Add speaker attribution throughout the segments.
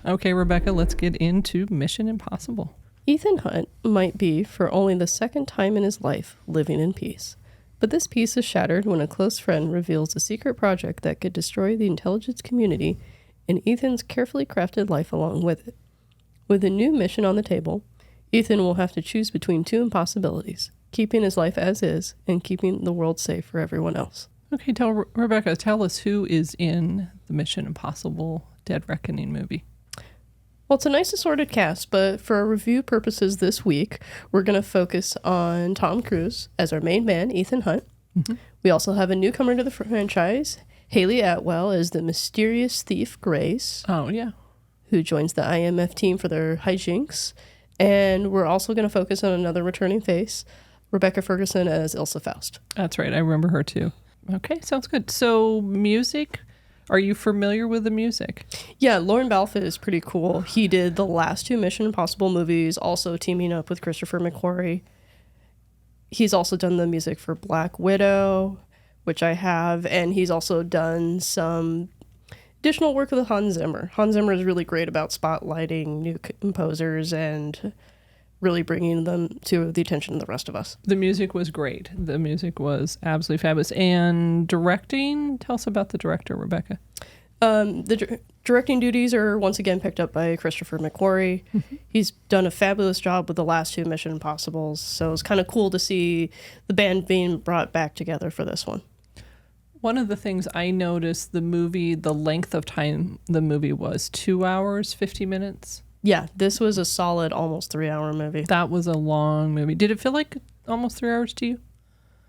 Speaker 1: Okay, Rebecca, let's get into Mission Impossible.
Speaker 2: Ethan Hunt might be, for only the second time in his life, living in peace. But this peace is shattered when a close friend reveals a secret project that could destroy the intelligence community and Ethan's carefully crafted life along with it. With a new mission on the table, Ethan will have to choose between two impossibilities, keeping his life as is and keeping the world safe for everyone else.
Speaker 1: Okay, Rebecca, tell us who is in the Mission Impossible Dead Reckoning movie.
Speaker 2: Well, it's a nice assorted cast, but for our review purposes this week, we're going to focus on Tom Cruise as our main man, Ethan Hunt. Mm-hmm. We also have a newcomer to the franchise, Haley Atwell as the mysterious thief Grace.
Speaker 1: Oh, yeah.
Speaker 2: Who joins the IMF team for their hijinks. And we're also going to focus on another returning face, Rebecca Ferguson as Ilsa Faust.
Speaker 1: That's right. I remember her too. Okay, sounds good. So music, are you familiar with the music?
Speaker 2: Yeah, Lauren Balfe is pretty cool. He did the last two Mission Impossible movies, also teaming up with Christopher McQuarrie. He's also done the music for Black Widow, which I have, and he's also done some additional work with Hans Zimmer. Hans Zimmer is really great about spotlighting new composers and really bringing them to the attention of the rest of us.
Speaker 1: The music was great. The music was absolutely fabulous. And directing, tell us about the director, Rebecca.
Speaker 2: The directing duties are once again picked up by Christopher McQuarrie. Mm-hmm. He's done a fabulous job with the last two Mission Impossibles, so it's kind of cool to see the band being brought back together for this one.
Speaker 1: One of the things I noticed, the length of time the movie was 2 hours, 50 minutes.
Speaker 2: Yeah, this was a solid almost 3-hour movie.
Speaker 1: That was a long movie. Did it feel like almost 3 hours to you?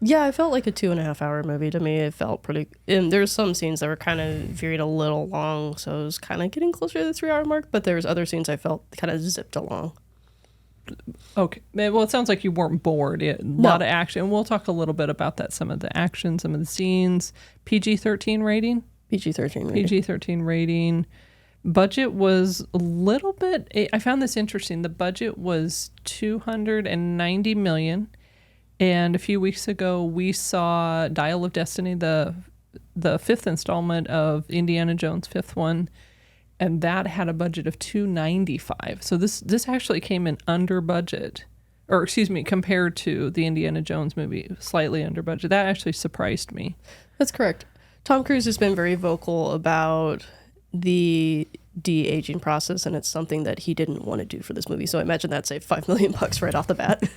Speaker 2: Yeah, it felt like a 2.5-hour movie to me. It felt pretty... And there's some scenes that were kind of veered a little long, so it was kind of getting closer to the 3-hour mark, but there's other scenes I felt kind of zipped along.
Speaker 1: Okay. Well, it sounds like you weren't bored. A lot of action. We'll talk a little bit about that. Some of the action, some of the scenes. PG-13 rating?
Speaker 2: PG-13 rating.
Speaker 1: PG-13 rating. Budget was a little bit... I found this interesting. The budget was $290 million. And a few weeks ago, we saw Dial of Destiny, the fifth installment of Indiana Jones' fifth one. And that had a budget of $295. So this actually came in under budget, or excuse me, compared to the Indiana Jones movie, slightly under budget. That actually surprised me.
Speaker 2: That's correct. Tom Cruise has been very vocal about the de-aging process, and it's something that he didn't want to do for this movie. So I imagine that saved $5 million right off the bat.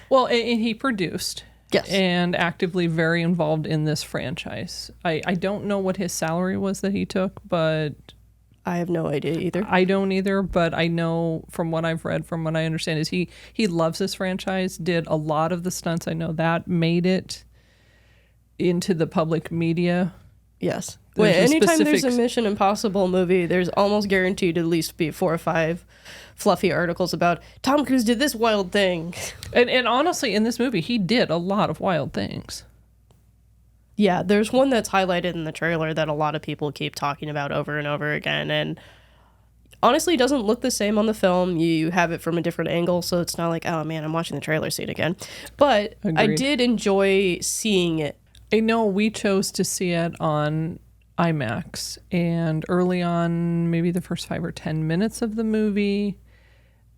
Speaker 1: Well, and he produced.
Speaker 2: Yes.
Speaker 1: And actively very involved in this franchise. I don't know what his salary was that he took, but...
Speaker 2: I have no idea either.
Speaker 1: I don't either, but I know from what I've read, from what I understand, is he loves this franchise, did a lot of the stunts. I know that made it into the public media.
Speaker 2: Yes. Anytime there's a Mission Impossible movie, there's almost guaranteed at least be 4 or 5 fluffy articles about Tom Cruise did this wild thing.
Speaker 1: And honestly, in this movie, he did a lot of wild things.
Speaker 2: Yeah, there's one that's highlighted in the trailer that a lot of people keep talking about over and over again. And honestly, it doesn't look the same on the film. You have it from a different angle, so it's not like, oh man, I'm watching the trailer scene again. But agreed. I did enjoy seeing it.
Speaker 1: I know we chose to see it on IMAX, and early on, maybe the first 5 or 10 minutes of the movie,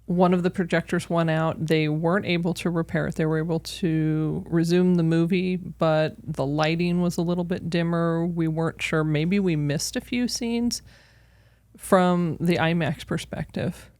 Speaker 1: one of the projectors went out. They weren't able to repair it. They were able to resume the movie, but the lighting was a little bit dimmer. We weren't sure. Maybe we missed a few scenes from the IMAX perspective.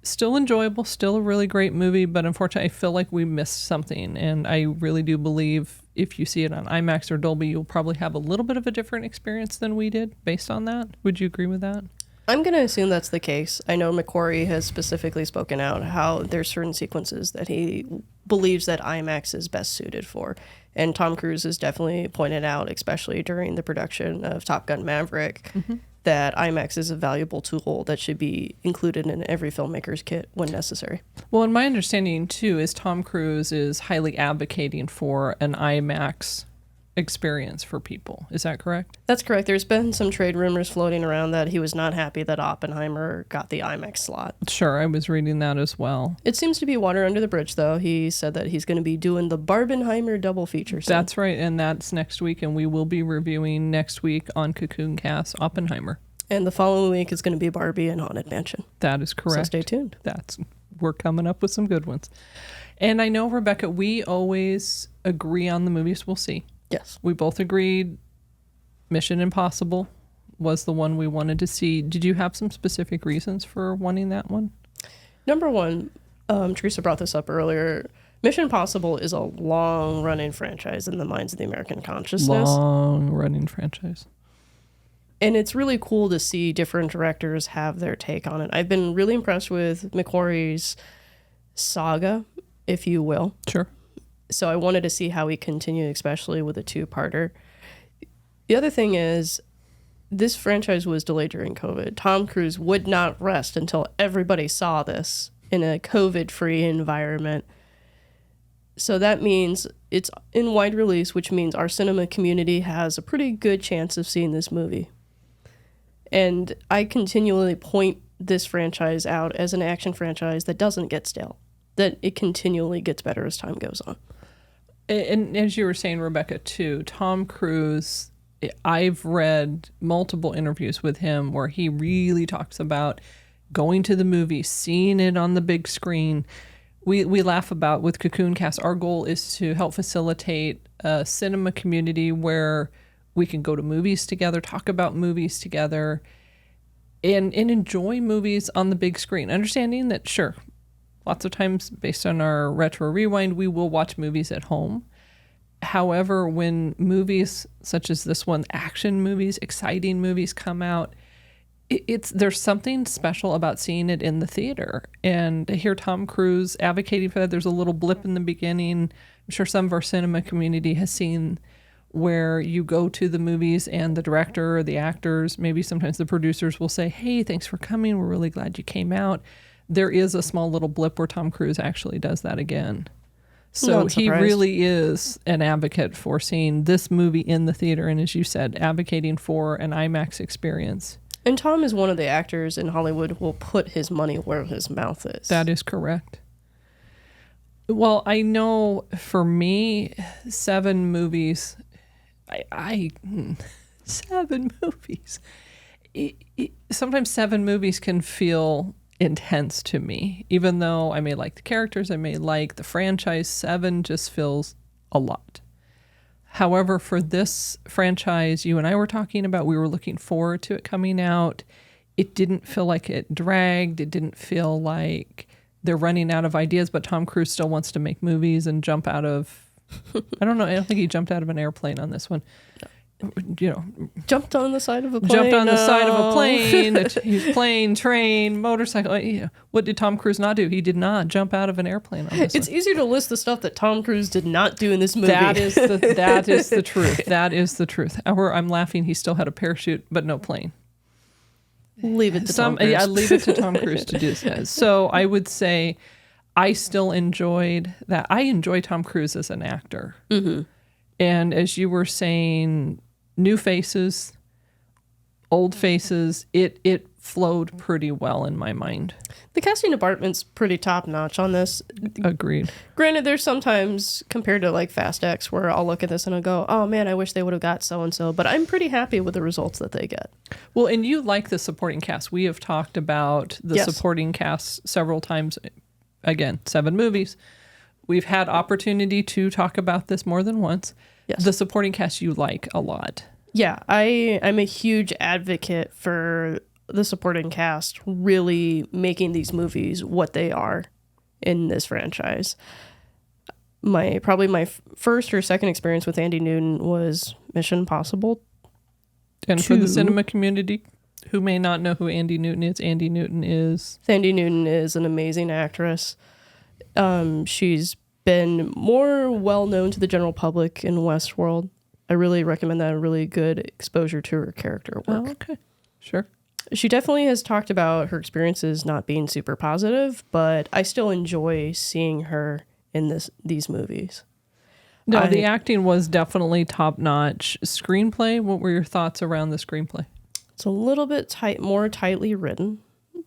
Speaker 1: Still enjoyable, still a really great movie, but unfortunately, I feel like we missed something. And I really do believe if you see it on IMAX or Dolby, you'll probably have a little bit of a different experience than we did based on that. Would you agree with that?
Speaker 2: I'm going to assume that's the case. I know McQuarrie has specifically spoken out how there's certain sequences that he believes that IMAX is best suited for. And Tom Cruise has definitely pointed out, especially during the production of Top Gun Maverick, that IMAX is a valuable tool that should be included in every filmmaker's kit when necessary.
Speaker 1: Well, and my understanding, too, is Tom Cruise is highly advocating for an IMAX experience for people. Is that correct?
Speaker 2: That's correct. There's been some trade rumors floating around that he was not happy that Oppenheimer got the IMAX slot.
Speaker 1: Sure, I was reading that as well.
Speaker 2: It seems to be water under the bridge, though. He said that he's going to be doing the Barbenheimer double feature.
Speaker 1: That's right, and that's next week, and we will be reviewing next week on Cocoon Cast Oppenheimer.
Speaker 2: And the following week is going to be Barbie and Haunted Mansion.
Speaker 1: That is correct.
Speaker 2: So stay tuned.
Speaker 1: We're coming up with some good ones. And I know, Rebecca, we always agree on the movies we'll see.
Speaker 2: Yes.
Speaker 1: We both agreed Mission Impossible was the one we wanted to see. Did you have some specific reasons for wanting that one?
Speaker 2: Number one, Teresa brought this up earlier. Mission Impossible is a long-running franchise in the minds of the American consciousness.
Speaker 1: Long-running franchise.
Speaker 2: And it's really cool to see different directors have their take on it. I've been really impressed with McQuarrie's saga, if you will.
Speaker 1: Sure.
Speaker 2: So I wanted to see how he continued, especially with a two-parter. The other thing is, this franchise was delayed during COVID. Tom Cruise would not rest until everybody saw this in a COVID-free environment. So that means it's in wide release, which means our cinema community has a pretty good chance of seeing this movie. And I continually point this franchise out as an action franchise that doesn't get stale, that it continually gets better as time goes on.
Speaker 1: And as you were saying, Rebecca, too, Tom Cruise, I've read multiple interviews with him where he really talks about going to the movie, seeing it on the big screen. We laugh about with Cocoon Cast, our goal is to help facilitate a cinema community where we can go to movies together, talk about movies together, and enjoy movies on the big screen. Understanding that, sure, lots of times based on our retro rewind, we will watch movies at home. However, when movies such as this one, action movies, exciting movies come out, there's something special about seeing it in the theater. And to hear Tom Cruise advocating for that, there's a little blip in the beginning. I'm sure some of our cinema community has seen where you go to the movies and the director or the actors, maybe sometimes the producers will say, hey, thanks for coming. We're really glad you came out. There is a small little blip where Tom Cruise actually does that again. So he really is an advocate for seeing this movie in the theater. And as you said, advocating for an IMAX experience.
Speaker 2: And Tom is one of the actors in Hollywood who will put his money where his mouth is.
Speaker 1: That is correct. Well, I know for me, 7 movies, 7 movies. Sometimes 7 movies can feel intense to me. Even though I may like the characters, I may like the franchise, 7 just feels a lot. However, for this franchise you and I were talking about, we were looking forward to it coming out. It didn't feel like it dragged. It didn't feel like they're running out of ideas, but Tom Cruise still wants to make movies and jump out of, I don't know, I don't think he jumped out of an airplane on this one. You know,
Speaker 2: jumped on the side of a plane.
Speaker 1: Jumped on the side of a plane. He's plane, train, motorcycle. What did Tom Cruise not do? He did not jump out of an airplane on this
Speaker 2: It's
Speaker 1: one.
Speaker 2: easier to list the stuff that Tom Cruise did not do in this movie.
Speaker 1: That is the truth. That is the truth. Or I'm laughing. He still had a parachute, but no plane.
Speaker 2: Leave it to Tom Cruise.
Speaker 1: Yeah, leave it to Tom Cruise to do this. So I would say I still enjoyed that. I enjoy Tom Cruise as an actor.
Speaker 2: Mm-hmm.
Speaker 1: And as you were saying, new faces, old faces, it flowed pretty well in my mind.
Speaker 2: The casting department's pretty top notch on this.
Speaker 1: Agreed.
Speaker 2: Granted, there's sometimes compared to like Fast X where I'll look at this and I'll go, oh man, I wish they would have got so-and-so, but I'm pretty happy with the results that they get.
Speaker 1: Well, and you like the supporting cast. We have talked about the supporting cast several times. Again, 7 movies. We've had opportunity to talk about this more than once.
Speaker 2: Yes.
Speaker 1: The supporting cast you like a lot.
Speaker 2: Yeah, I'm a huge advocate for the supporting cast really making these movies what they are in this franchise. Probably my first or second experience with Andy Newton was Mission Impossible.
Speaker 1: And for the cinema community who may not know who Andy Newton is, Andy Newton is
Speaker 2: an amazing actress. She's been more well known to the general public in Westworld. I really recommend that. A really good exposure to her character work.
Speaker 1: Oh, okay. Sure.
Speaker 2: She definitely has talked about her experiences not being super positive, but I still enjoy seeing her in these movies.
Speaker 1: No, the acting was definitely top-notch. Screenplay, what were your thoughts around the screenplay?
Speaker 2: It's a little bit more tightly written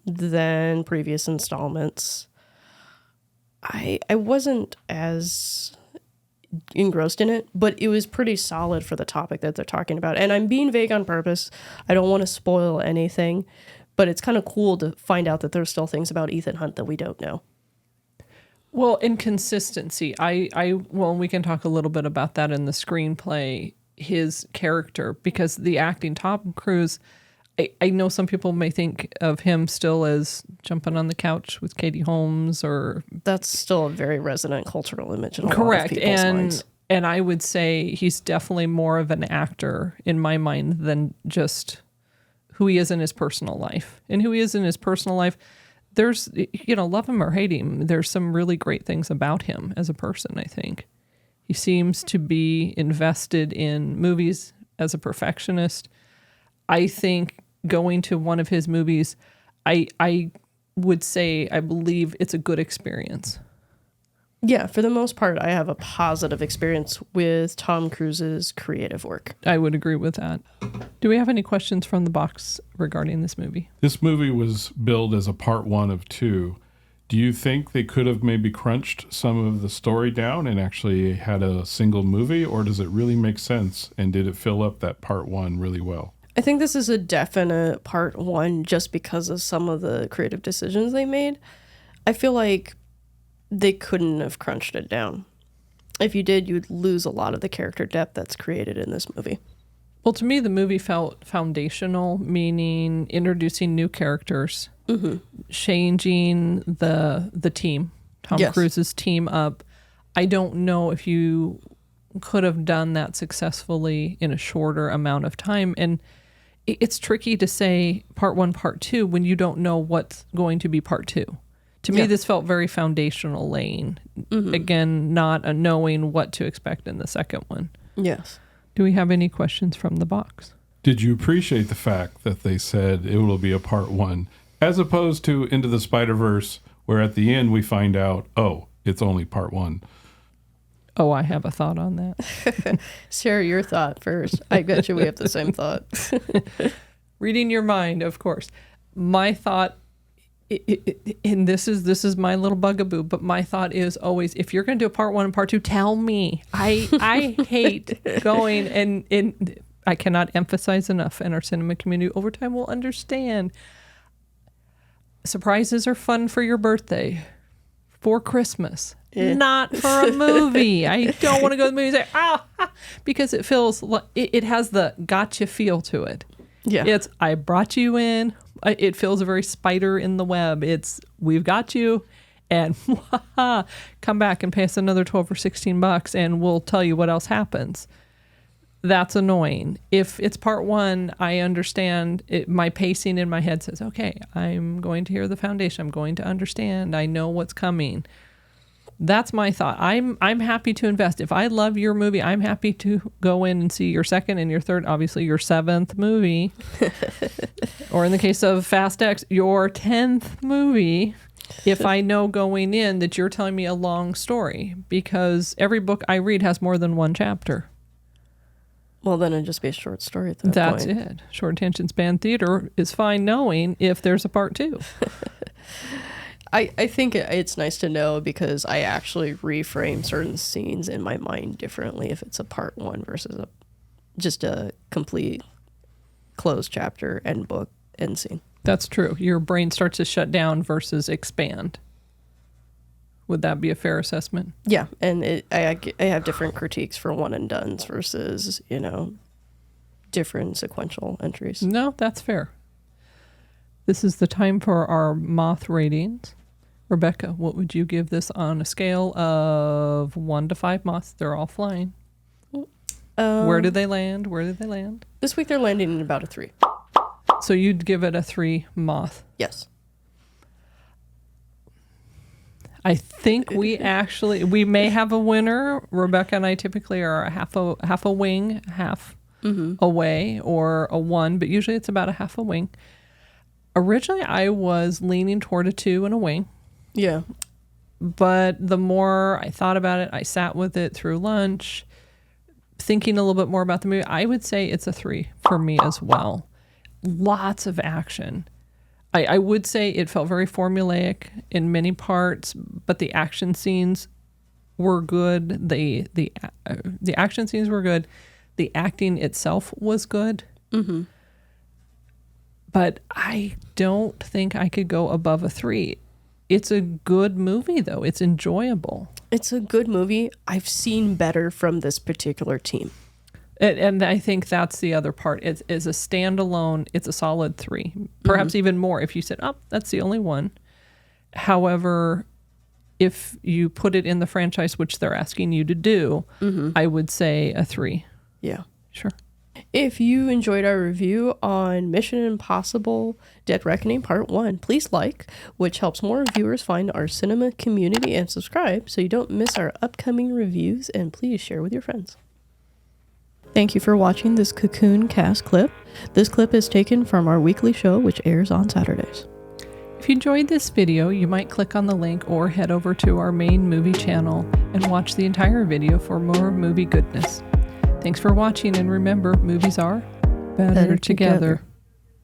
Speaker 2: than previous installments. I wasn't as engrossed in it, but it was pretty solid for the topic that they're talking about. And I'm being vague on purpose. I don't want to spoil anything, but it's kind of cool to find out that there's still things about Ethan Hunt that we don't know.
Speaker 1: Well, inconsistency. Well, we can talk a little bit about that in the screenplay, his character, because the acting, Tom Cruise, I know some people may think of him still as jumping on the couch with Katie Holmes, or
Speaker 2: that's still a very resonant cultural image in a lot of people's minds.
Speaker 1: And I would say he's definitely more of an actor in my mind than just who he is in his personal life. And who he is in his personal life, there's, love him or hate him, there's some really great things about him as a person, I think. He seems to be invested in movies as a perfectionist. I think going to one of his movies, I would say I believe it's a good experience.
Speaker 2: Yeah, for the most part, I have a positive experience with Tom Cruise's creative work.
Speaker 1: I would agree with that. Do we have any questions from the box regarding this movie?
Speaker 3: This movie was billed as a part 1 of 2. Do you think they could have maybe crunched some of the story down and actually had a single movie, or does it really make sense? And did it fill up that part 1 really well?
Speaker 2: I think this is a definite part 1 just because of some of the creative decisions they made. I feel like they couldn't have crunched it down. If you did, you'd lose a lot of the character depth that's created in this movie.
Speaker 1: Well, to me, the movie felt foundational, meaning introducing new characters, changing the team, Tom Cruise's team up. I don't know if you could have done that successfully in a shorter amount of time. And it's tricky to say part 1, part 2 when you don't know what's going to be part 2. To me, this felt very foundational laying. Again, not a knowing what to expect in the second one.
Speaker 2: Yes.
Speaker 1: Do we have any questions from the box?
Speaker 3: Did you appreciate the fact that they said it will be a part 1, as opposed to Into the Spider-Verse, where at the end we find out, oh, it's only part 1?
Speaker 1: Oh, I have a thought on that.
Speaker 2: Share your thought first. I bet you we have the same thought.
Speaker 1: Reading your mind, of course. My thought, and this is my little bugaboo, but my thought is always, if you're going to do a part 1 and part 2, tell me. I hate going, and I cannot emphasize enough, and our cinema community over time will understand. Surprises are fun for your birthday, for Christmas. Not for a movie. I don't want to go to the movie and say, because it feels like it has the gotcha feel to it.
Speaker 2: Yeah.
Speaker 1: It's, I brought you in. It feels a very spider in the web. It's, we've got you, and come back and pay us another $12 or $16 and we'll tell you what else happens. That's annoying. If it's part 1, I understand it. My pacing in my head says, okay, I'm going to hear the foundation. I'm going to understand. I know what's coming. That's my thought. I'm happy to invest. If I love your movie, I'm happy to go in and see your second and your third, obviously your 7th movie. Or in the case of Fast X, your 10th movie. If I know going in that you're telling me a long story, because every book I read has more than one chapter.
Speaker 2: Well, then it'd just be a short story at that point.
Speaker 1: That's it. Short attention span theater is fine knowing if there's a part 2.
Speaker 2: I think it's nice to know, because I actually reframe certain scenes in my mind differently if it's a part 1 versus just a complete closed chapter, end book, end scene.
Speaker 1: That's true. Your brain starts to shut down versus expand. Would that be a fair assessment?
Speaker 2: Yeah, and I have different critiques for one and dones versus, different sequential entries.
Speaker 1: No, that's fair. This is the time for our moth ratings. Rebecca, what would you give this on a scale of 1 to 5 moths? They're all flying. Where did they land?
Speaker 2: This week they're landing in about a 3.
Speaker 1: So you'd give it a 3 moth.
Speaker 2: Yes.
Speaker 1: I think we may have a winner. Rebecca and I typically are a half a wing, half away, or a 1, but usually it's about a half a wing. Originally, I was leaning toward a 2 and a wing.
Speaker 2: Yeah.
Speaker 1: But the more I thought about it, I sat with it through lunch, thinking a little bit more about the movie. I would say it's a 3 for me as well. Lots of action. I would say it felt very formulaic in many parts, but the action scenes were good. The action scenes were good. The acting itself was good.
Speaker 2: Mm-hmm.
Speaker 1: But I don't think I could go above a 3. It's a good movie, though. It's enjoyable.
Speaker 2: It's a good movie. I've seen better from this particular team.
Speaker 1: And I think that's the other part. It's a standalone. It's a solid 3, perhaps even more if you said, "Oh, that's the only one." However, if you put it in the franchise, which they're asking you to do, I would say a 3.
Speaker 2: Yeah.
Speaker 1: Sure.
Speaker 2: If you enjoyed our review on Mission Impossible Dead Reckoning Part 1, please like, which helps more viewers find our cinema community, and subscribe so you don't miss our upcoming reviews, and please share with your friends. Thank you for watching this Cocoon cast clip. This clip is taken from our weekly show, which airs on Saturdays.
Speaker 1: If you enjoyed this video, you might click on the link or head over to our main movie channel and watch the entire video for more movie goodness. Thanks for watching, and remember, movies are better together.